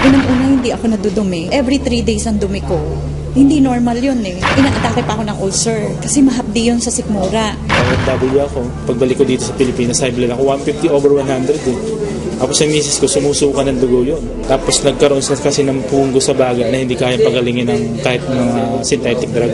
Unang-una, hindi ako nadudumi. Every 3 days ang dumi ko. Hindi normal yun eh. Inaatake pa ako ng ulcer kasi mahapdi yun sa sikmura. OFW ako. Pagbalik ko dito sa Pilipinas, high blood ako 150/100 eh. Tapos sa misis ko, sumusuka ng dugo yun. Tapos nagkaroon kasi ng punggo sa baga na hindi kaya pagalingin ng kahit mga synthetic drug.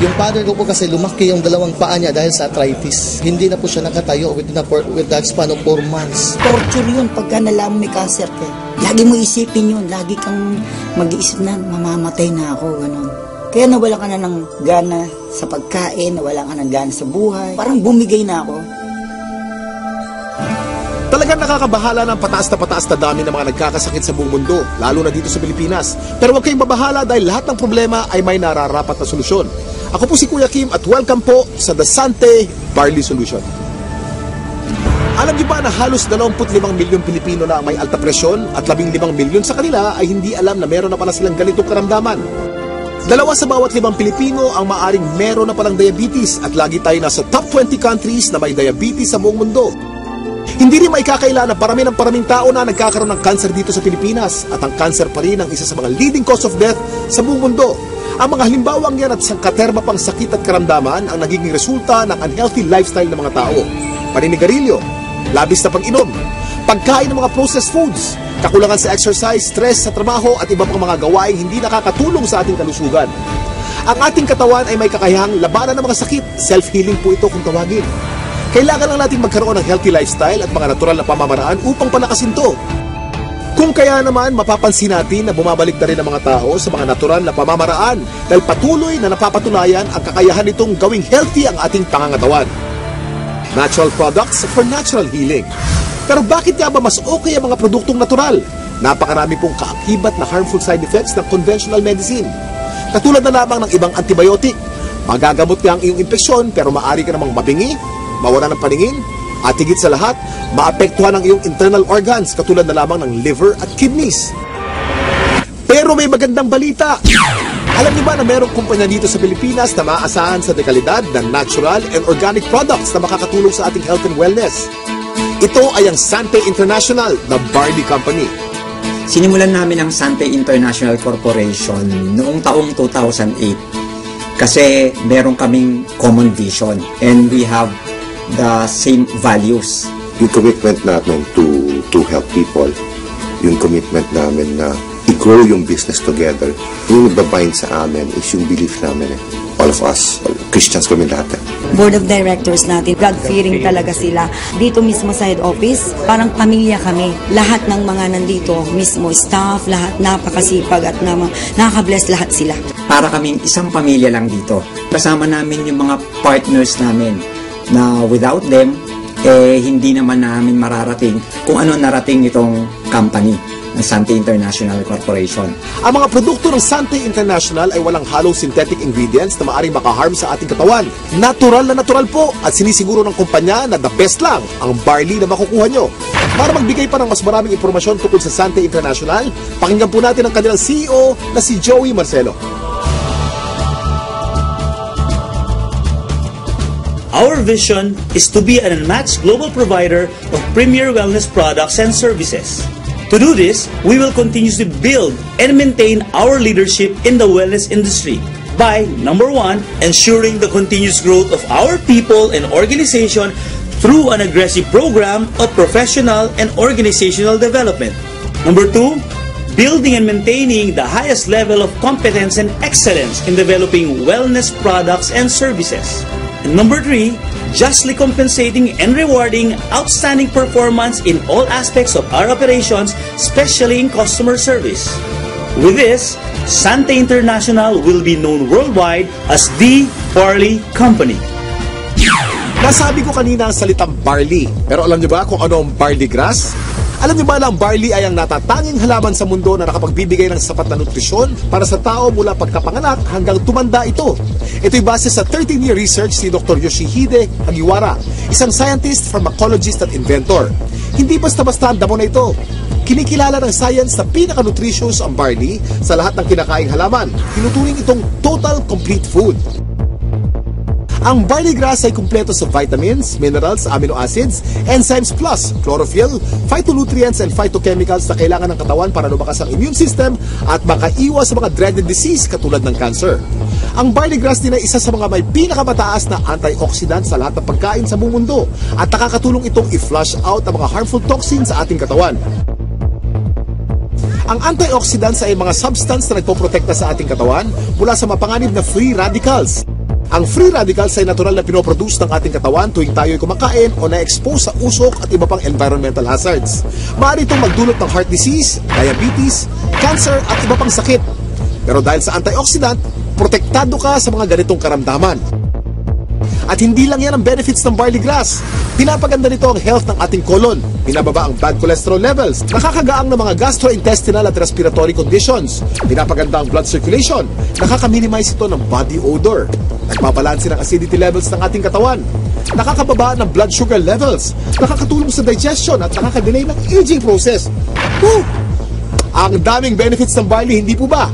Yung father ko po kasi lumaki yung dalawang paa niya dahil sa arthritis. Hindi na po siya nakatayo with the span of 4 months. Torture yun pagka nalaman may cancer ka. Lagi mo isipin yun. Lagi kang mag-iisip na mamamatay na ako. Ganun. Kaya nawala ka na ng gana sa pagkain, nawala ka ng gana sa buhay. Parang bumigay na ako. Talagang nakakabahala ng pataas na dami ng mga nagkakasakit sa buong mundo, lalo na dito sa Pilipinas. Pero huwag kayong mabahala dahil lahat ng problema ay may nararapat na solusyon. Ako po si Kuya Kim at welcome po sa The Sante Barley Solution. Alam niyo ba na halos 25 milyon Pilipino na may alta presyon at 15 milyon sa kanila ay hindi alam na meron na pala silang ganitong karamdaman? 2 sa bawat 5 Pilipino ang maaring meron na palang diabetes at lagi tayo nasa top 20 countries na may diabetes sa buong mundo. Hindi rin maikakaila na paraming tao na nagkakaroon ng cancer dito sa Pilipinas at ang cancer pa rin ang isa sa mga leading cause of death sa buong mundo. Ang mga halimbawang yan at sangkaterma pang sakit at karamdaman ang nagiging resulta ng unhealthy lifestyle ng mga tao. Paninigarilyo, labis na pag-inom, pagkain ng mga processed foods, kakulangan sa exercise, stress sa trabaho at iba pang mga gawaing hindi nakakatulong sa ating kalusugan. Ang ating katawan ay may kakayahang labanan ng mga sakit. Self-healing po ito kung tawagin. Kailangan lang natin magkaroon ng healthy lifestyle at mga natural na pamamaraan upang palakasin to. Kung kaya naman, mapapansin natin na bumabalik na rin ang mga tao sa mga natural na pamamaraan dahil patuloy na napapatunayan ang kakayahan nitong gawing healthy ang ating pangangatawan. Natural products for natural healing. Pero bakit nga ba mas okay ang mga produktong natural? Napakarami pong kaakibat na harmful side effects ng conventional medicine. Katulad na lamang ng ibang antibiotic. Magagamot niya ang iyong impeksyon pero maaari ka namang mabingi, mawala ng paningin, at higit sa lahat, maapektuhan ang iyong internal organs katulad na lamang ng liver at kidneys. Pero may magandang balita! Alam niyo ba na mayroong kumpanya dito sa Pilipinas na maaasahan sa dekalidad ng natural and organic products na makakatulong sa ating health and wellness? Ito ay ang Sante International na barley company. Sinimulan namin ang Sante International Corporation noong taong 2008 kasi meron kaming common vision and we have the same values. Yung commitment namin to help people, yung commitment namin na i-grow yung business together, yung nagbabind sa amin is yung belief namin all of us, Christians kami lahat. Board of Directors natin, God-fearing talaga sila. Dito mismo sa head office, parang pamilya kami. Lahat ng mga nandito, mismo staff, lahat napakasipag at nakaka-bless lahat sila. Para kaming isang pamilya lang dito. Kasama namin yung mga partners namin na without them, hindi naman namin mararating kung ano narating itong company ng Sante International Corporation. Ang mga produkto ng Sante International ay walang halong synthetic ingredients na maaaring makaharm sa ating katawan. Natural na natural po at sinisiguro ng kumpanya na the best lang ang barley na makukuha nyo. Para magbigay pa ng mas maraming impormasyon tungkol sa Sante International, pakinggan po natin ang kanilang CEO na si Joey Marcelo. Our vision is to be an unmatched global provider of premier wellness products and services. To do this, we will continue to build and maintain our leadership in the wellness industry by, number 1, ensuring the continuous growth of our people and organization through an aggressive program of professional and organizational development. Number 2, building and maintaining the highest level of competence and excellence in developing wellness products and services. And number 3, justly compensating and rewarding outstanding performance in all aspects of our operations, especially in customer service. With this, Sante International will be known worldwide as the Barley Company. Nasabi ko kanina ang salitang barley, pero alam niyo ba kung ano ang barley grass? Alam niyo ba na ang barley ay ang natatanging halaman sa mundo na nakapagbibigay ng sapat na nutrisyon para sa tao mula pagkapanganak hanggang tumanda ito? Ito'y base sa 13-year research ni Dr. Yoshihide Hagiwara, isang scientist, pharmacologist at inventor. Hindi basta-basta ang damo na ito. Kinikilala ng science na pinaka-nutritious ang barley sa lahat ng kinakaing halaman. Tinuturing itong total complete food. Ang barley grass ay kumpleto sa vitamins, minerals, amino acids, enzymes plus chlorophyll, phytonutrients and phytochemicals na kailangan ng katawan para lumakas ang immune system at makaiwas sa mga dreaded disease katulad ng cancer. Ang barley grass din ay isa sa mga may pinakamataas na antioxidant sa lahat ng pagkain sa buong mundo at nakakatulong itong i-flush out ang mga harmful toxins sa ating katawan. Ang antioxidants ay mga substance na nagpoprotekta sa ating katawan mula sa mapanganib na free radicals. Ang free radicals ay natural na pinoproduce ng ating katawan tuwing tayo ay kumakain o na-expose sa usok at iba pang environmental hazards. Maaari itong magdulot ng heart disease, diabetes, cancer at iba pang sakit. Pero dahil sa antioxidant, protektado ka sa mga ganitong karamdaman. At hindi lang yan ang benefits ng barley grass. Pinapaganda nito ang health ng ating colon. Pinababa ang bad cholesterol levels. Nakakagaang ng mga gastrointestinal at respiratory conditions. Pinapaganda ang blood circulation. Nakaka-minimize ito ng body odor. Nagbabalanse ng acidity levels ng ating katawan. Nakakababa ng blood sugar levels. Nakakatulong sa digestion at nakaka-delay ng aging process. Woo! Ang daming benefits ng barley, hindi po ba?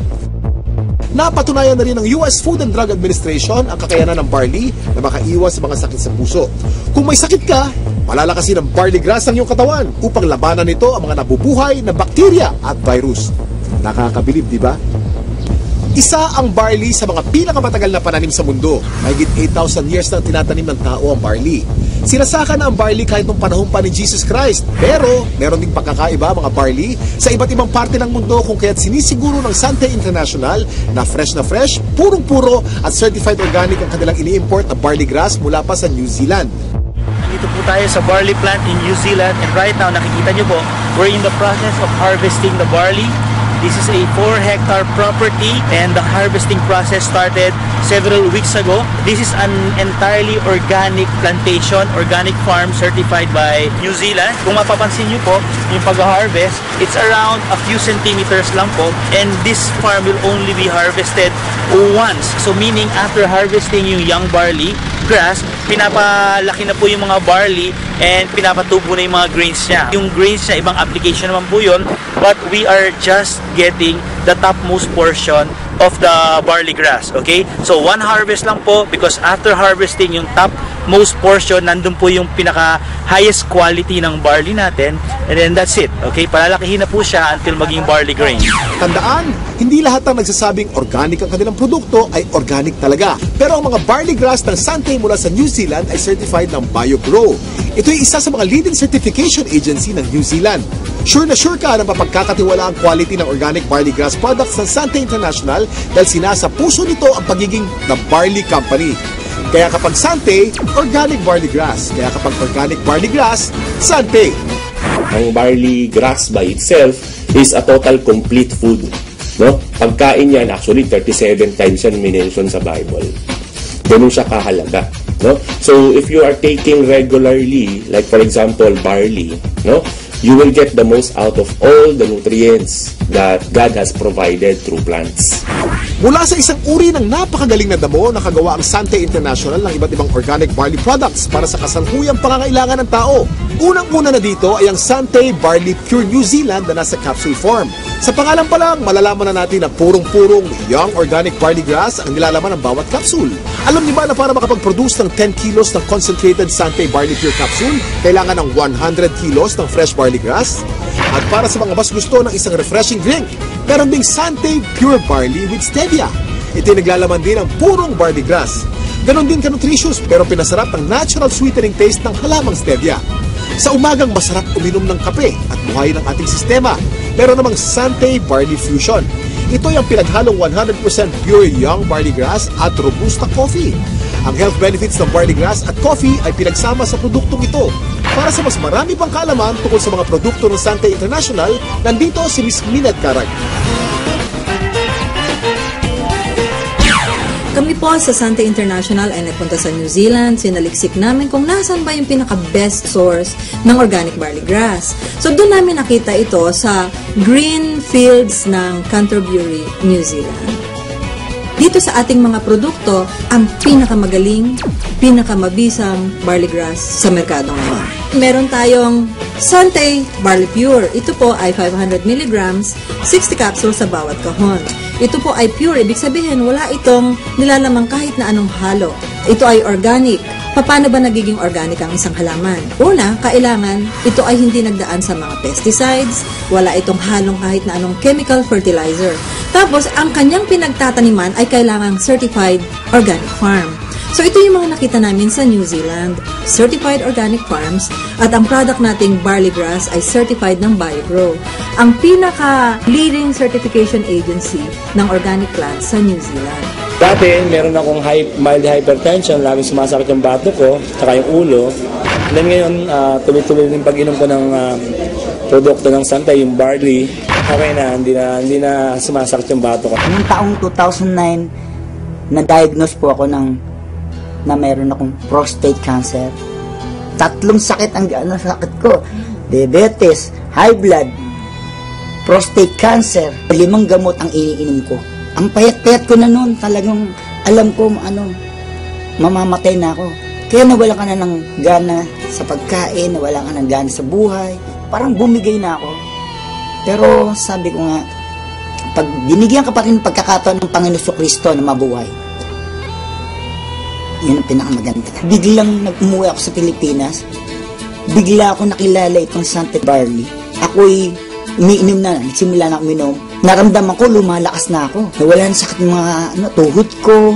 Napatunayan na rin ng US Food and Drug Administration ang kakayanan ng barley na makaiwas sa mga sakit sa puso. Kung may sakit ka, malalakasin ng barley grass ang iyong katawan upang labanan nito ang mga nabubuhay na bakterya at virus. Nakakabilib, di ba? Isa ang barley sa mga pinakamatagal na pananim sa mundo. Mahigit 8,000 years na tinatanim ng tao ang barley. Sinasaka na ang barley kahit nung panahon pa ni Jesus Christ. Pero, meron ding pagkakaiba mga barley sa iba't ibang parte ng mundo kung kaya't sinisiguro ng Sante International na fresh, purong-puro at certified organic ang kanilang ini-import na barley grass mula pa sa New Zealand. Nandito po tayo sa barley plant in New Zealand and right now nakikita nyo po, we're in the process of harvesting the barley. This is a 4-hectare property and the harvesting process started several weeks ago. This is an entirely organic plantation, organic farm certified by New Zealand. Kung mapapansin nyo po, yung pag-harvest, it's around a few centimeters lang po and this farm will only be harvested once. So meaning after harvesting yung young barley grass, pinapalaki na po yung mga barley and pinapatubo na yung mga grains niya. Yung grains niya, ibang application naman po yun, but we are just getting the topmost portion of the barley grass, okay? So one harvest lang po because after harvesting yung topmost portion, nandun po yung pinaka highest quality ng barley natin and then that's it, okay? Palalakihin na po siya until maging barley grain. Tandaan, hindi lahat ng nagsasabing organic ang kanilang produkto ay organic talaga. Pero ang mga barley grass ng Sante mula sa New Zealand ay certified ng BioGrow. Ito ay isa sa mga leading certification agency ng New Zealand. Sure na sure ka na mapagkakatiwala ang quality ng organic barley grass products ng Sante International dahil sinasa puso nito ang pagiging The Barley Company. Kaya kapag Sante, organic barley grass. Kaya kapag organic barley grass, Sante. Ang barley grass by itself is a total complete food. No? Pagkain yan, actually 37 times yan minention sa Bible. Ganun siya kahalaga. No? So if you are taking regularly, like for example barley, no, you will get the most out of all the nutrients that God has provided through plants. Mula sa isang uri ng napakagaling na damo, nakagawa ang Sante International ng iba't ibang organic barley products para sa kasalukuyang pangangailangan ng tao. Unang-una na dito ay ang Sante Barley Pure New Zealand na nasa capsule form. Sa pangalan pa lang, malalaman na natin na purong-purong young organic barley grass ang nilalaman ng bawat capsule. Alam niyo ba na para makapag-produce ng 10 kilos ng concentrated Sante Barley Pure capsule, kailangan ng 100 kilos ng fresh barley grass? At para sa mga mas gusto ng isang refreshing drink, meron ding Sante Pure Barley with Stevia. Ito ay naglalaman din ng purong barley grass. Ganon din ka-nutritious pero pinasarap ng natural sweetening taste ng halamang Stevia. Sa umagang masarap uminom ng kape at buhayin ang ating sistema. Meron namang Sante Barley Fusion. Ito ay ang pinaghalong 100% pure young barley grass at robusta coffee. Ang health benefits ng barley grass at coffee ay pinagsama sa produktong ito. Para sa mas marami pang kaalaman tungkol sa mga produkto ng Sante International, nandito si Ms. Minette Carag. Kami po sa Sante International ay nagpunta sa New Zealand. Sinaliksik namin kung nasan ba yung pinaka-best source ng organic barley grass. So doon namin nakita ito sa green fields ng Canterbury, New Zealand. Dito sa ating mga produkto, ang pinakamagaling, pinakamabisang barley grass sa merkado ngayon. Meron tayong Sante Barley Pure. Ito po ay 500 mg, 60 capsules sa bawat kahon. Ito po ay pure, ibig sabihin wala itong nilalamang kahit na anong halo. Ito ay organic. Paano ba nagiging organic ang isang halaman? Una, kailangan ito ay hindi nagdaan sa mga pesticides, wala itong halong kahit na anong chemical fertilizer. Tapos, ang kanyang pinagtataniman ay kailangang certified organic farm. So, ito yung mga nakita namin sa New Zealand, certified organic farms, at ang product nating barley grass ay certified ng BioGrow, ang pinaka-leading certification agency ng organic plants sa New Zealand. Dati, meron akong mild hypertension, laging sumasakit yung bato ko, saka yung ulo. Then ngayon, tuloy-tuloy yung pag-inom ko ng produkto ng Santay, yung barley. Okay na, hindi na sumasakit yung bato ko. Noong taong 2009, na-diagnose po ako na meron akong prostate cancer. 3 sakit ang sakit ko. Diabetes, high blood, prostate cancer. 5 gamot ang iniinom ko. Ang payat-payat ko na noon, talagang alam ko mamamatay na ako. Kaya nawala ka na ng gana sa pagkain, nawala ka ng gana sa buhay. Parang bumigay na ako. Pero sabi ko nga, pag binigyan ka pa rin pagkakataon ng Panginoon Kristo na mabuhay, yun ang pinakamaganda. Biglang nag-umuwi ako sa Pilipinas, bigla ako nakilala itong Santay Barley. Ako'y umiinom na, nagsimula na uminom. Naramdaman ko, lumalakas na ako. Nawala na sakit mga tuhod ko,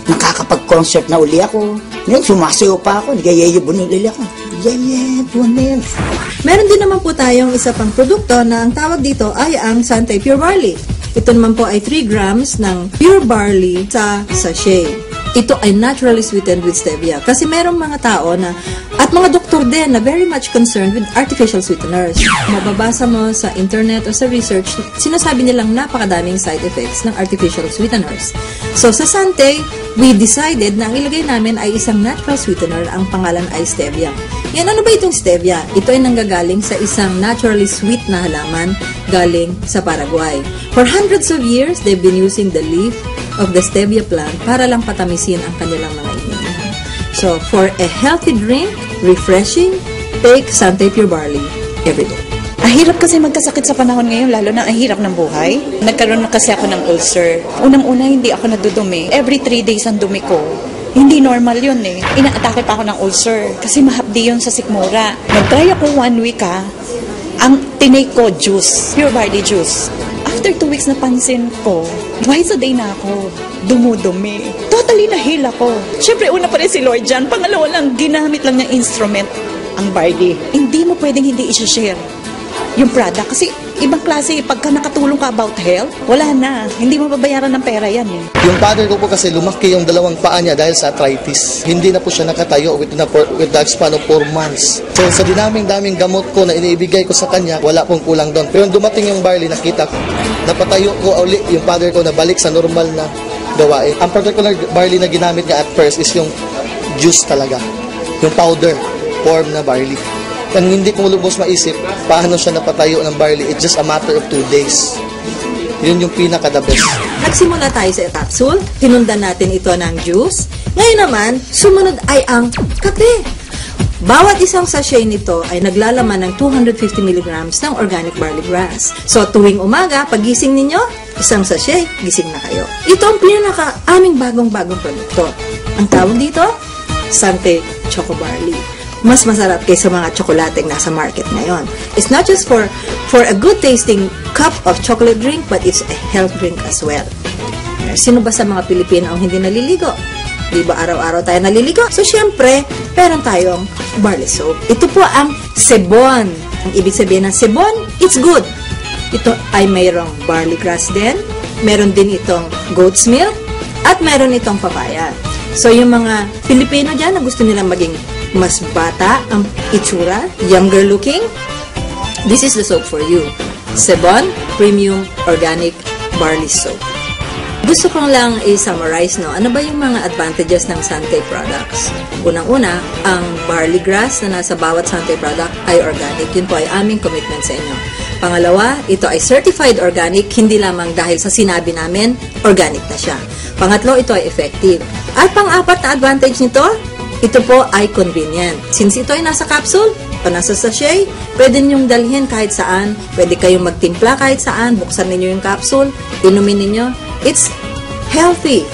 nakakapag-concert na uli ako. Ngayon, sumasayo pa ako, nagayaya bunil ako. Yaya, bunil. Meron din naman po tayong isa pang produkto na ang tawag dito ay ang Santay Pure Barley. Ito naman po ay 3 grams ng pure barley sa sachet. Ito ay naturally sweetened with stevia. Kasi merong mga tao na, at mga doktor din na very much concerned with artificial sweeteners. Mababasa mo sa internet o sa research, sinasabi nilang napakadaming side effects ng artificial sweeteners. So sa Santay, we decided na ang ilagay namin ay isang natural sweetener, ang pangalan ay stevia. Yan, ano ba itong stevia? Ito ay nanggagaling sa isang naturally sweet na halaman galing sa Paraguay. For hundreds of years, they've been using the leaf of the stevia plant para lang patamisin ang kanilang mga iniinom. So, for a healthy drink, refreshing, take Santay Pure Barley every day. Ang hirap kasi magkasakit sa panahon ngayon, lalo na ang hirap ng buhay. Nagkaroon na kasi ako ng ulcer. Unang-una, hindi ako nadudumi. Every 3 days ang dumi ko. Hindi normal yun eh. Inaatake pa ako ng ulcer kasi mahapdi yun sa sikmura. Nag-try ako 1 week ang tinake ko juice, pure barley juice. After 2 weeks napansin ko, twice a day na ako dumudumi. Totally nahil ako. Siyempre, una pa rin si Lord dyan. Pangalawa lang, ginamit lang niyang instrument ang barley. Hindi mo pwedeng hindi i-share yung product. Kasi ibang klase, pagka nakatulong ka about health, wala na. Hindi mo babayaran ng pera yan eh. Yung father ko po kasi lumaki yung 2 paa niya dahil sa arthritis. Hindi na po siya nakatayo with the span of 4 months. So sa dinaming-daming gamot ko na iniibigay ko sa kanya, wala pong kulang doon. Pero dumating yung barley, nakita ko, napatayo ko uli yung father ko na balik sa normal na gawain. Ang particular barley na ginamit niya at first is yung juice talaga. Yung powder form na barley. Ang hindi ko lubos maisip, paano siya napatayo ng barley, it's just a matter of 2 days. Yun yung pinaka-the best. Nagsimula tayo sa capsule, hinundan natin ito ng juice. Ngayon naman, sumunod ay ang kape. Bawat isang sachet nito ay naglalaman ng 250 mg ng organic barley grass. So tuwing umaga, pagising ninyo, isang sachet, gising na kayo. Ito ang pinaka-aming bagong-bagong produkto. Ang tawag dito, Santay Choco Barley. Mas masarap kaysa mga tsokolateng nasa market ngayon. It's not just for a good tasting cup of chocolate drink, but it's a health drink as well. Sino ba sa mga Pilipino ang hindi naliligo? Di ba araw-araw tayo naliligo? So syempre, meron tayong barley soap. Ito po ang sebon. Ang ibig sabihin ng sebon, it's good. Ito ay mayroong barley grass din. Meron din itong goat's milk. At meron itong papaya. So yung mga Pilipino dyan na gusto nilang maging mas bata ang itsura, younger looking, this is the soap for you. Sebon Premium Organic Barley Soap. Gusto kong lang i-summarize, no? Ano ba yung mga advantages ng Santay products? Unang-una, ang barley grass na nasa bawat Santay product ay organic. Yun po ay aming commitment sa inyo. Pangalawa, ito ay certified organic, hindi lamang dahil sa sinabi namin, organic na siya. Pangatlo, ito ay effective. At pang-apat na advantage nito, ito po ay convenient. Since ito ay nasa capsule o nasa sachet, pwede ninyong dalhin kahit saan. Pwede kayong magtimpla kahit saan. Buksan ninyo yung capsule, inumin ninyo, it's healthy,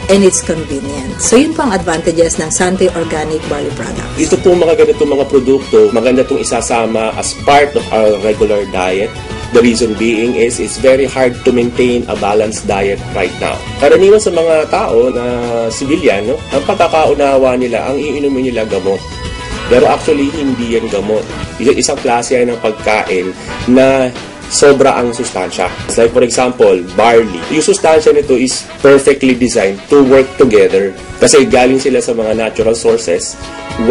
and it's convenient. So yun pang advantages ng Sante Organic Barley Product. Ito po mga ganitong mga produkto, maganda itong isasama as part of our regular diet. The reason being is it's very hard to maintain a balanced diet right now. Karaniwan sa mga tao na civilian, no, ang pagkakaunawa nila, ang iinumin nila gamot. Pero actually, hindi yan gamot. Isang klase yan ng pagkain na sobra ang sustansya. Like for example, barley. Yung sustansya nito is perfectly designed to work together. Kasi galing sila sa mga natural sources,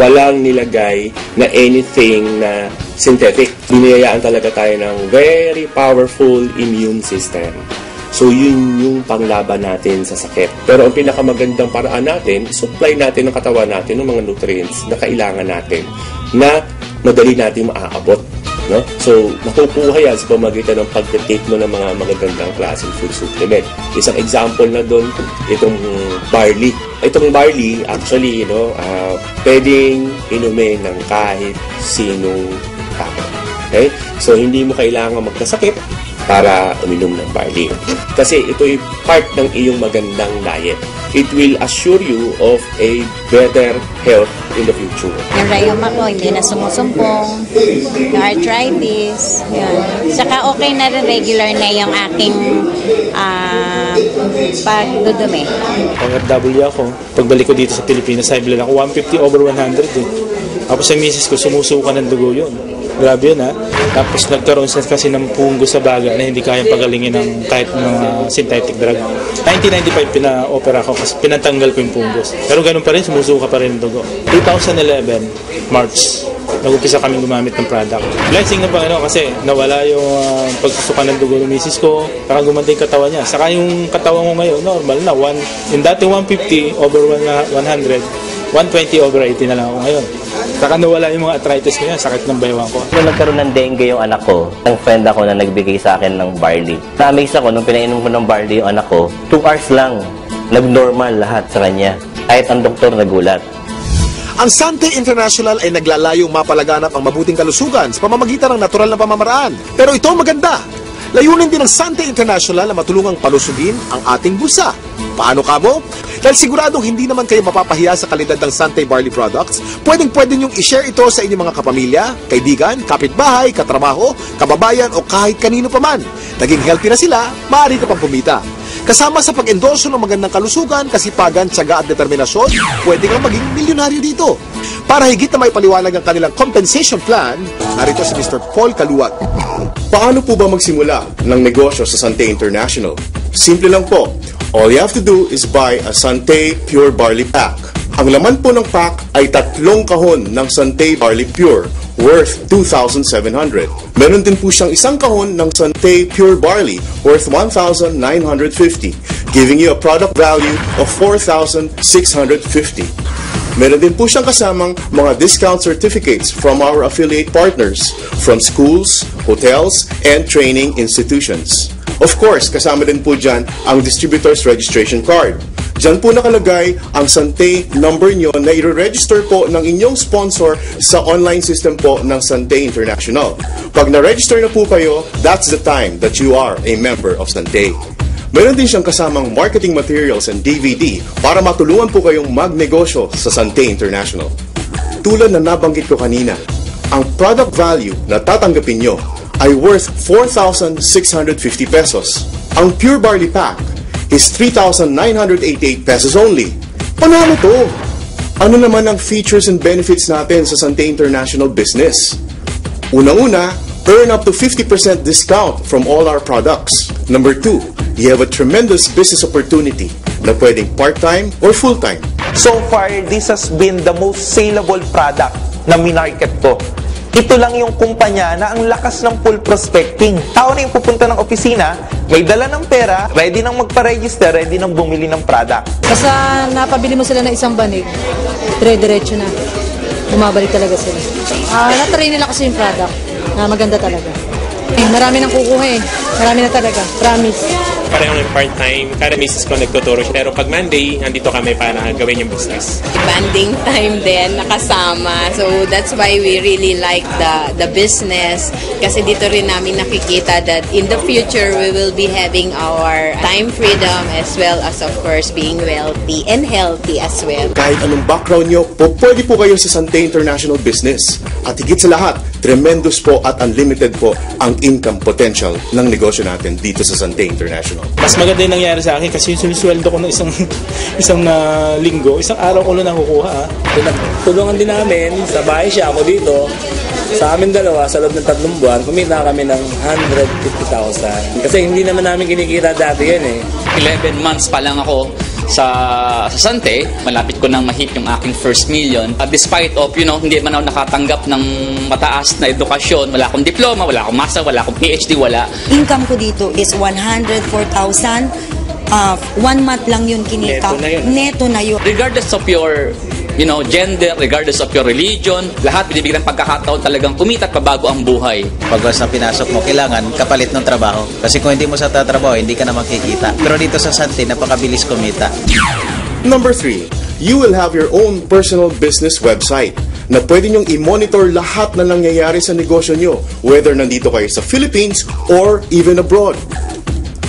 walang nilagay na anything na synthetic. Biniyayaan talaga tayo ng very powerful immune system. So yun yung panglaban natin sa sakit. Pero ang pinakamagandang paraan natin, supply natin ng katawan natin ng mga nutrients na kailangan natin na madali natin maaabot. No? So, nakukuha yan sa pamagitan ng pag-take mo ng mga magagandang klaseng food supplement. Isang example na doon, itong barley. Itong barley, actually, pwedeng inumin ng kahit sinong tao. Okay? So, hindi mo kailangan magkasakit para uminom ng barley. Kasi ito ay part ng iyong magandang diet. It will assure you of a better health in the future. Yung rayuma ko, hindi na sumusumpong. Yung arthritis, yun. Saka okay na rin, regular na yung aking pagdudumi. Pang-FW ako. Pagbalik ko dito sa Pilipinas, high blood ako, 150/100 eh. Tapos sa misis ko, sumusuka ng dugo yun. Grabe yun ha. Tapos nagkaroon siya kasi ng punggo sa baga na hindi kayang pagalingin ng kahit mga synthetic drug. 1995 pina-opera ko kasi pinatanggal ko yung punggos. Pero ganun pa rin, sumusuka pa rin ng dugo. 2011, March, nag-upisa kami gumamit ng product. Blessing ng Panginoon kasi nawala yung pagsusuka ng dugo ng misis ko, saka gumanda yung katawan niya. Saka yung katawan ko ngayon, normal na. Yung dati 150/100, 120/80 na lang ako ngayon. Saka nawala yung mga arthritis ko yan, sakit ng baywang ko. Nung nagkaroon ng dengue yung anak ko, ang friend ako na nagbigay sa akin ng barley. Na-amaze ako nung pinainom ko ng barley yung anak ko, 2 hours lang, nag-normal lahat sa kanya. Kahit ang doktor nagulat. Ang Sante International ay naglalayong mapalaganap ang mabuting kalusugan sa pamamagitan ng natural na pamamaraan. Pero ito ang maganda. Layunin din ng Sante International na matulungang palusugin ang ating bulsa. Paano kamo? Dahil siguradong hindi naman kayo mapapahiya sa kalidad ng Sante Barley Products, pwedeng-pwede niyong i-share ito sa inyong mga kapamilya, kaibigan, kapitbahay, katrabaho, kababayan o kahit kanino pa man. Naging healthy na sila, maaari ka pang kumita. Kasama sa pag-endorso ng magandang kalusugan, kasipagan, tiyaga at determinasyon, pwede kang maging milyonaryo dito. Para higit na may paliwanag ang kanilang compensation plan, narito si Mr. Paul Kaluwag. Paano po ba magsimula ng negosyo sa Sante International? Simple lang po. All you have to do is buy a Sante Pure Barley Pack. Ang laman po ng pack ay 3 kahon ng Sante Barley Pure worth 2,700. Meron din po siyang 1 kahon ng Sante Pure Barley worth 1,950, giving you a product value of 4,650. Meron din po siyang kasamang mga discount certificates from our affiliate partners from schools, hotels, and training institutions. Of course, kasama din po dyan ang distributor's registration card. Dyan po nakalagay ang Sante number nyo na i-register po ng inyong sponsor sa online system po ng Sante International. Pag na-register na po kayo, that's the time that you are a member of Sante. Meron din siyang kasamang marketing materials and DVD para matulungan po kayong magnegosyo sa Sante International. Tulad na nabanggit ko kanina, ang product value na tatanggapin nyo ay worth 4,650 pesos. Ang Pure Barley Pack is 3,988 pesos only. Panalo to! Ano naman ang features and benefits natin sa Sante International business? Unang-una, earn up to 50% discount from all our products. Number 2, you have a tremendous business opportunity na pwedeng part-time or full-time. So far, this has been the most saleable product na minarket ko. Ito lang yung kumpanya na ang lakas ng full prospecting. Tao na yung pupunta ng opisina, may dala ng pera, ready nang magpa-register, ready nang bumili ng product. Basta napabili mo sila ng isang banig, dire-diretso na. Bumabalik talaga sila. Natry nila kasi yung product na maganda talaga. Marami nang kukuha eh. Marami na talaga. Promise. pareho ng part-time. Kada misis ko nagtuturo siya. Pero pag Monday, nandito kami para gawin yung business. Banding time din, nakasama. So that's why we really like the business. Kasi dito rin namin nakikita that in the future, we will be having our time freedom as well as of course being wealthy and healthy as well. Kahit anong background nyo, pwede po kayo sa Sante International Business. At higit sa lahat, tremendous po at unlimited po ang income potential ng negosyo natin dito sa Sante International. Mas maganda yung nangyari sa akin kasi yung sinisweldo ko ng isang linggo, isang araw ko lang nakukuha. Tulungan din namin, sa bahay siya, ako dito. Sa amin dalawa, sa loob ng 3 buwan, kumita kami ng 150,000. Kasi hindi naman namin kinikita dati yan eh. 11 months pa lang ako sa Sante, malapit ko nang ma-hit yung aking first million. Despite of, hindi man ako nakatanggap ng mataas na edukasyon, wala akong diploma, wala akong master, wala akong PhD, wala. Income ko dito is 104,000. 1 month lang yun kinita. Neto na yun. Regardless of your gender, regardless of your religion, lahat binibigyan ng pagkakataon talagang kumita at pabago ang buhay. Pag sa pinasok mo, kailangan kapalit ng trabaho. Kasi kung hindi mo sa tatrabaho, hindi ka na makikita. Pero dito sa Sante, napakabilis kumita. Number 3, you will have your own personal business website na pwede nyong i-monitor lahat na nangyayari sa negosyo nyo, whether nandito kayo sa Philippines or even abroad.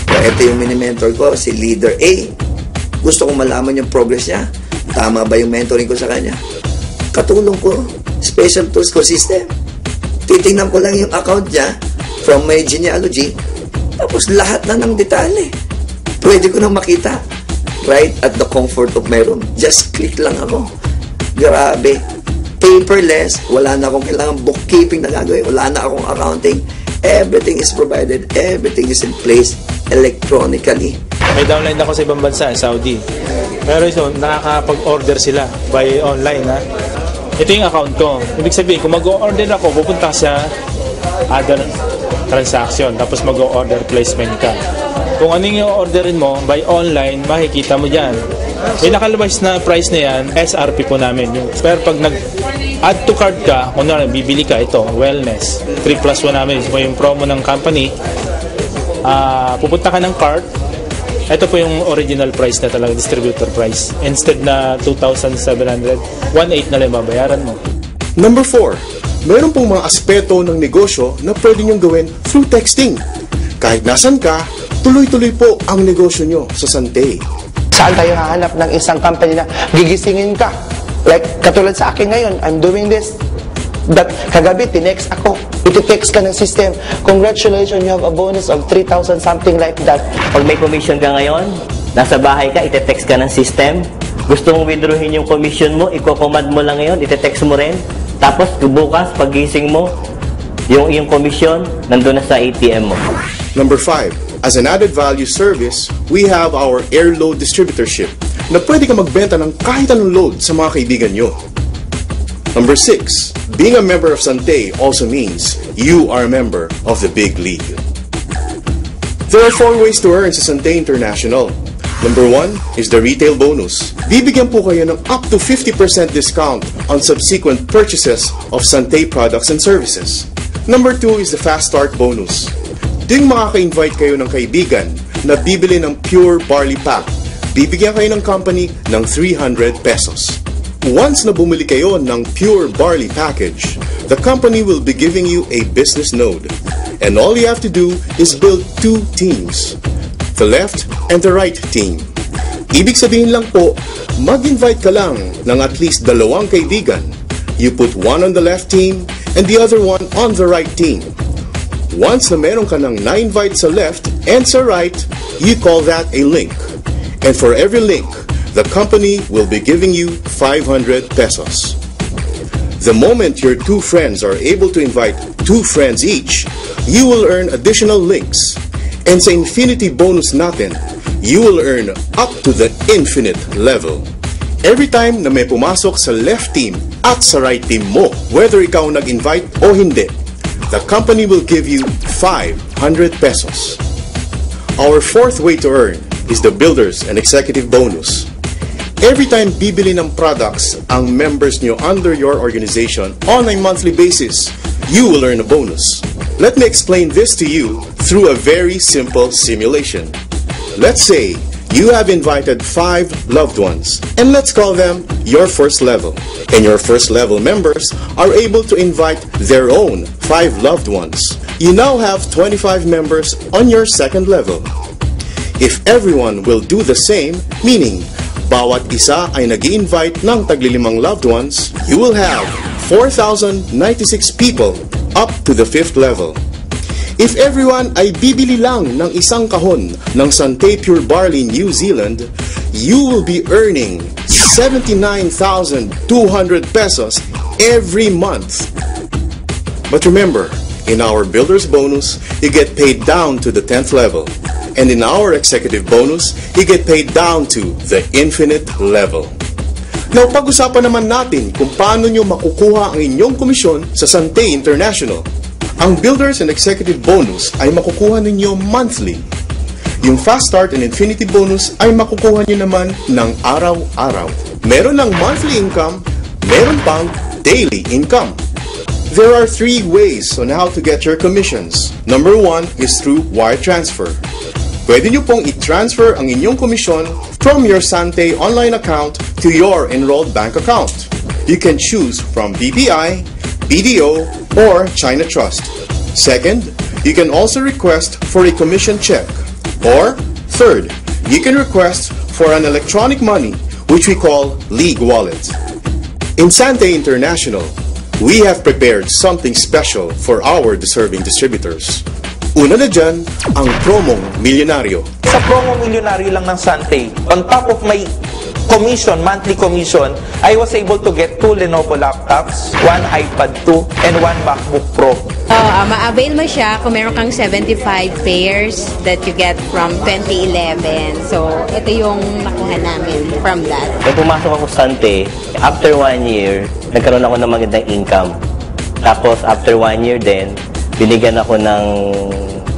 Ito yung mini-mentor ko, si Leader A. Gusto kong malaman yung progress niya. Tama ba yung mentoring ko sa kanya? Katulong ko, special tools ko system. Titingnan ko lang yung account niya from my genealogy. Tapos lahat na ng detalye. Pwede ko nang makita. Right at the comfort of my room. Just click lang ako. Grabe. Paperless. Wala na akong kailangan bookkeeping na gagawin. Wala na akong accounting. Everything is provided. Everything is in place electronically. May downline ako sa ibang bansa, Saudi. Pero ito, nakakapag-order sila by online, ha? Ito yung account ko. Ibig sabihin, kung mag-order ako, pupunta sa other transaction, tapos mag-order placement ka. Kung ano yung orderin mo, by online, makikita mo dyan. May nakalabas na price na yan, SRP po namin. Pero pag nag-add to cart ka, kung bibili ka, ito, wellness, 3+1 namin. So, yung promo ng company, pupunta ka ng cart, ito po yung original price na talaga, distributor price. Instead na 2,700, 1,800 na lang babayaran mo. Number 4, meron pong mga aspeto ng negosyo na pwede nyong gawin through texting. Kahit nasan ka, tuloy-tuloy po ang negosyo nyo sa Sante. Saan tayo hahanap ng isang company na gigisingin ka? Like, katulad sa akin ngayon, I'm doing this. That kagabi, tinext ako. Iti-text ka ng system. Congratulations, you have a bonus of 3,000, something like that. Pag may commission ka ngayon, nasa bahay ka, iti-text ka ng system. Gusto mong withdrawin yung commission mo, i-command mo lang ngayon, iti-text mo rin. Tapos, bukas, pag-gising mo, yung commission, nandun na sa ATM mo. Number 5, as an added value service, we have our air load distributorship na pwede ka magbenta ng kahit anong load sa mga kaibigan nyo. Number 6, being a member of Sante also means you are a member of the big league. There are 4 ways to earn sa Sante International. Number 1 is the retail bonus. Bibigyan po kayo ng up to 50% discount on subsequent purchases of Sante products and services. Number 2 is the fast start bonus. Ding makaka-invite kayo ng kaibigan na bibili ng pure barley pack. Bibigyan kayo ng company ng 300 pesos. Once na bumili kayo ng pure barley package, the company will be giving you a business node. And all you have to do is build 2 teams, the left and the right team. Ibig sabihin lang po, mag-invite ka lang ng at least 2 kaibigan. You put one on the left team and the other one on the right team. Once na meron ka ng na-invite sa left and sa right, you call that a link. And for every link, the company will be giving you 500 pesos. The moment your 2 friends are able to invite 2 friends each, you will earn additional links. And sa infinity bonus natin, you will earn up to the infinite level. Every time na may pumasok sa left team at sa right team mo, whether ikaw nag-invite o hindi, the company will give you 500 pesos. Our 4th way to earn is the Builders and Executive Bonus. Every time bibili ng products ang members nyo under your organization on a monthly basis, you will earn a bonus. Let me explain this to you through a very simple simulation. Let's say you have invited 5 loved ones, and let's call them your first level. And your first level members are able to invite their own 5 loved ones. You now have 25 members on your second level. If everyone will do the same, meaning bawat isa ay nag-i-invite ng tagli-5 loved ones, you will have 4,096 people up to the 5th level. If everyone ay bibili lang ng isang kahon ng Sante Pure Barley New Zealand, you will be earning 79,200 pesos every month. But remember, in our Builder's Bonus, you get paid down to the 10th level. And in our Executive Bonus, you get paid down to the infinite level. Now, pag-usapan naman natin kung paano nyo makukuha ang inyong komisyon sa Sante International. Ang Builders and Executive Bonus ay makukuha ninyo monthly. Yung Fast Start and Infinity Bonus ay makukuha nyo naman ng araw-araw. Meron ng monthly income, meron pang daily income. There are 3 ways on how to get your commissions. Number 1 is through wire transfer. Pwede nyo pong i-transfer ang inyong komisyon from your Sante online account to your enrolled bank account. You can choose from BPI, BDO, or China Trust. Second, you can also request for a commission check. Or, third, you can request for an electronic money, which we call League Wallet. In Sante International, we have prepared something special for our deserving distributors. Una na dyan, ang promong milyonaryo. Sa promo milyonaryo lang ng Sante, on top of my commission, monthly commission, I was able to get 2 Lenovo laptops, 1 iPad 2, and 1 MacBook Pro. Ma-avail mo siya kung meron kang 75 pairs that you get from 2011. So, ito yung nakuha namin from that. Nung pumasok ako sa Sante, after 1 year, nagkaroon ako ng magandang income. Tapos, after 1 year din, binigyan ako ng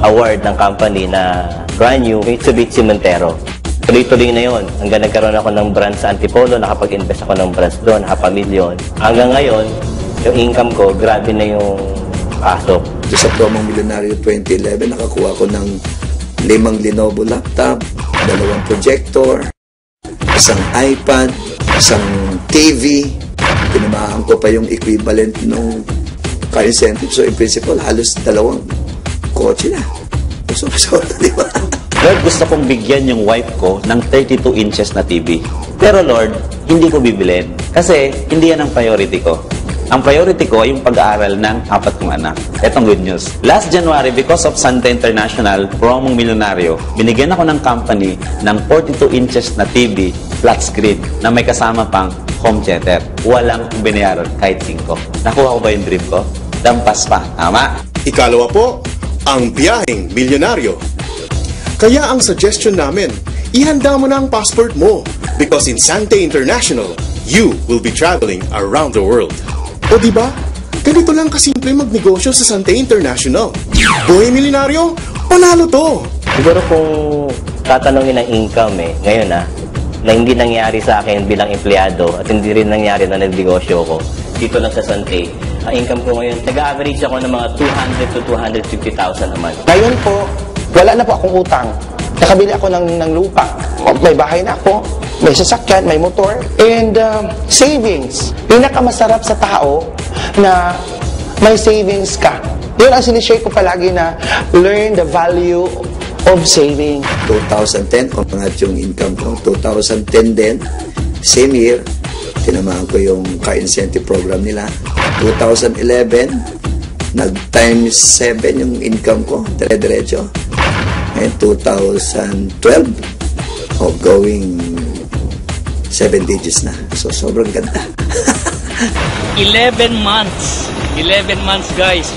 award ng company na brand new Mitsubishi Montero. Tuloy-tuloy na yun. Hanggang nagkaroon ako ng brand sa Antipolo, nakapag-invest ako ng brands doon, $500,000. Hanggang ngayon, yung income ko, grabe na yung pasok. Sa promong milyonaryo 2011, nakakuha ko ng 5 Lenovo laptop, 2 projector, 1 iPad, 1 TV. Tinamaan ko pa yung equivalent ng car incentive. So, in principle, halos 2 kotse na. So, di ba? Lord, gusto kong bigyan yung wife ko ng 32 inches na TV. Pero Lord, hindi ko bibilin. Kasi hindi yan ang priority ko. Ang priority ko ay yung pag-aaral ng 4 kong anak. Etong good news. Last January, because of Sante International, promong milyonaryo, binigyan ako ng company ng 42 inches na TV, flat screen, na may kasama pang home theater. Walang binayaran kahit 5. Nakuha ko ba yung dream ko? Dampas pa. Tama? Ikalawa po, ang biyaheng milyonaryo. Kaya ang suggestion namin, ihanda mo na ang passport mo because in Sante International, you will be traveling around the world. O diba? Ganito lang kasimple magnegosyo sa Sante International. Buhay milyonaryo, panalo to! Siguro kung tatanungin ng income ngayon na hindi nangyari sa akin bilang empleyado at hindi rin nangyari na nagnegosyo ko dito lang sa Sante, ang income ko ngayon, nag-average ako ng mga 200 to 250,000 a month. Ngayon po, wala na po akong utang. Nakabili ako ng lupa. May bahay na ako, may sasakyan, may motor, and savings. Pinakamasarap sa tao na may savings ka. Yun ang sinishare ko palagi na learn the value of saving. 2010, umangat yung income ko. 2010 din, same year, tinamaan ko yung car incentive program nila. 2011, nag-times 7 yung income ko, dire-diretso. And 2012, going 7 digits na. So, sobrang ganda. 11 months. 11 months, guys.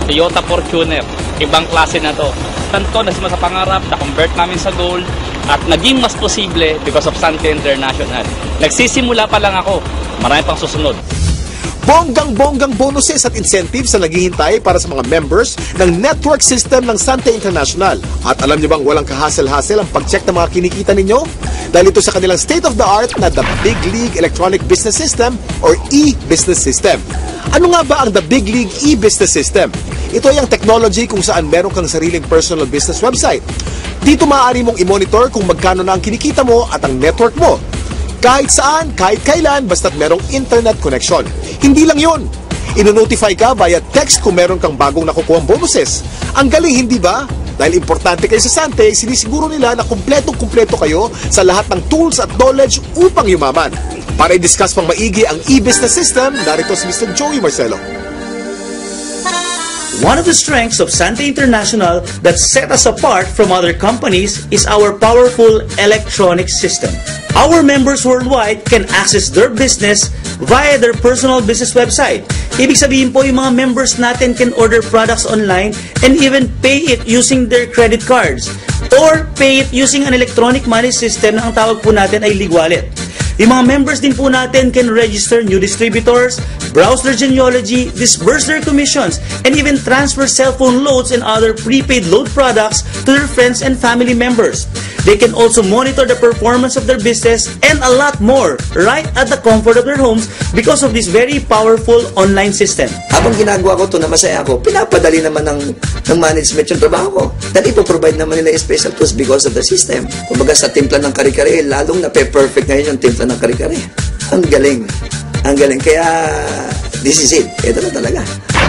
Toyota Fortuner. Ibang klase na to. Tanto na sa pangarap, na-convert namin sa gold at naging mas posible because of Sante International. Nagsisimula pa lang ako. Marami pang susunod. Bonggang-bonggang bonuses at incentives na naghihintay para sa mga members ng network system ng Sante International. At alam niyo bang walang kahasel-hasel ang pag-check ng mga kinikita ninyo? dahil ito sa kanilang state-of-the-art na The Big League Electronic Business System or e-Business System. Ano nga ba ang The Big League e-Business System? Ito ay ang technology kung saan meron kang sariling personal business website. Dito maaari mong i-monitor kung magkano na ang kinikita mo at ang network mo. Kahit saan, kahit kailan, basta't merong internet connection. Hindi lang yun. Ino-notify ka via text kung meron kang bagong nakukuhang bonuses. Ang galing, hindi ba? Dahil importante kayo sa Sante, sinisiguro nila na kumpletong-kumpleto kayo sa lahat ng tools at knowledge upang yumaman. Para i-discuss pang maigi ang e-business system, narito si Mr. Joey Marcelo. One of the strengths of Sante International that set us apart from other companies is our powerful electronic system. Our members worldwide can access their business via their personal business website. Ibig sabihin po, yung mga members natin can order products online and even pay it using their credit cards or pay it using an electronic money system na ang tawag po natin ay League-Wallet. Yung mga members din po natin can register new distributors, browse their genealogy, disburse their commissions, and even transfer cell phone loads and other prepaid load products to their friends and family members. They can also monitor the performance of their business and a lot more right at the comfort of their homes because of this very powerful online system. Habang ginagawa ko ito na masaya ako, pinapadali naman ng management yung trabaho ko. Dahil ipoprovide naman nila yung special tools because of the system. Kumbaga sa timpla ng kare-kare, lalong na-perfect ngayon yung timpla ng kare-kare. Ang galing. Ang galing. Kaya, this is it. Ito na talaga.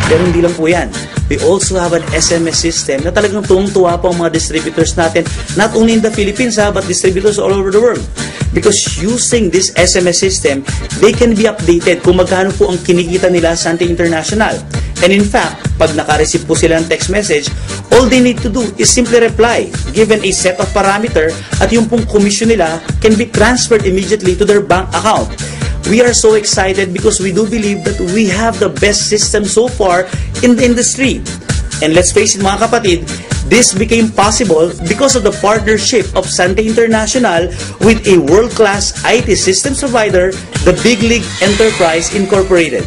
Pero hindi lang po yan. We also have an SMS system na talagang tuwang-tuwa po ang mga distributors natin, not only in the Philippines but distributors all over the world. Because using this SMS system, they can be updated kung magkano po ang kinikita nila sa Sante International. And in fact, pag naka-receive po sila ng text message, all they need to do is simply reply, given a set of parameter, at yung pong commission nila can be transferred immediately to their bank account. We are so excited because we do believe that we have the best system so far in the industry. And let's face it mga kapatid, this became possible because of the partnership of Sante International with a world-class IT systems provider, the Big League Enterprise Incorporated.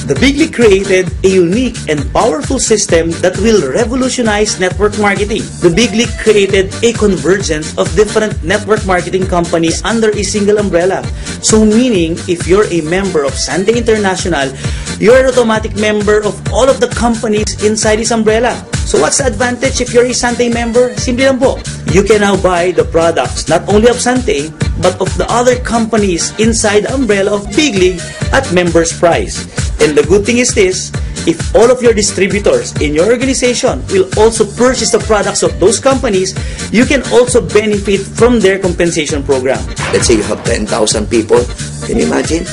The Big League created a unique and powerful system that will revolutionize network marketing. The Big League created a convergence of different network marketing companies under a single umbrella. So meaning, if you're a member of Sante International, you're an automatic member of all of the companies inside this umbrella. So what's the advantage if you're a Sante member? Simple lang po. You can now buy the products not only of Sante, but of the other companies inside the umbrella of Big League at members price. And the good thing is this, if all of your distributors in your organization will also purchase the products of those companies, you can also benefit from their compensation program. Let's say you have 10,000 people. Can you imagine?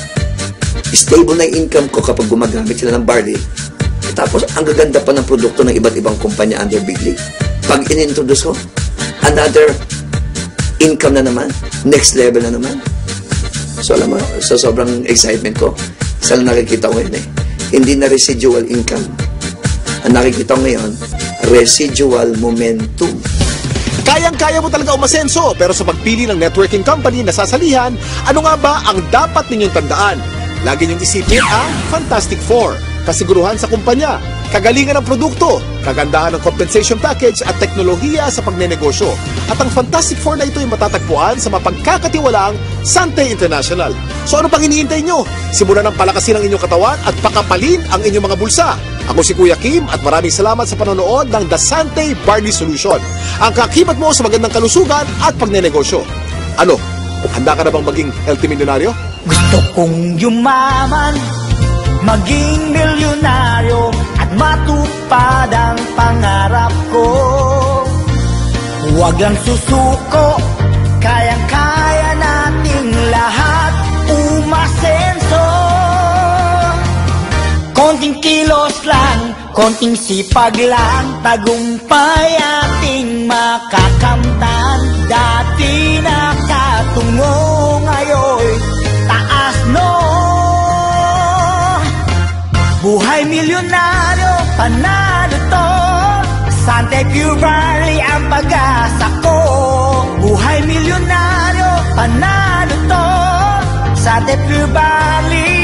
Stable na yung income ko kapag gumagamit sila ng barley. Tapos, ang gaganda pa ng produkto ng iba't ibang kumpanya under Big League. Pag in-introduce ko, another income na naman, next level na naman. So, alam mo, sa sobrang excitement ko, isa lang nakikita ko ngayon hindi na residual income. Ang nakikita ko ngayon, residual momentum. Kayang-kaya mo talaga umasenso, pero sa pagpili ng networking company na sasalihan, ano nga ba ang dapat ninyong tandaan? Lagi niyong isipin ang Fantastic Four. Kasiguruhan sa kumpanya, kagalingan ng produkto, kagandahan ng compensation package at teknolohiya sa pagnenegosyo. At ang Fantastic Four na ito ay matatagpuan sa mapagkakatiwalaang Sante International. So ano pang hinihintay nyo? Simulan ng palakasin ang inyong katawan at pakapalin ang inyong mga bulsa. Ako si Kuya Kim at maraming salamat sa panonood ng The Sante Barley Solution. Ang kakibat mo sa magandang kalusugan at pagnenegosyo. Ano? Handa ka na bang maging healthy milyonaryo? Gusto kong yumaman, maging milyonaryo at matupad ang pangarap ko. Huwag lang susuko, kayang-kaya nating lahat umasenso. Konting kilos lang, konting sipag lang, tagumpay ating makakamtan. Dati nakatungo, ngayon taas no. Buhay milyonaryo, panalo to. Sante Pure Barley ang pag-asa ko. Buhay milyonaryo, panalo to. Sante Pure Barley.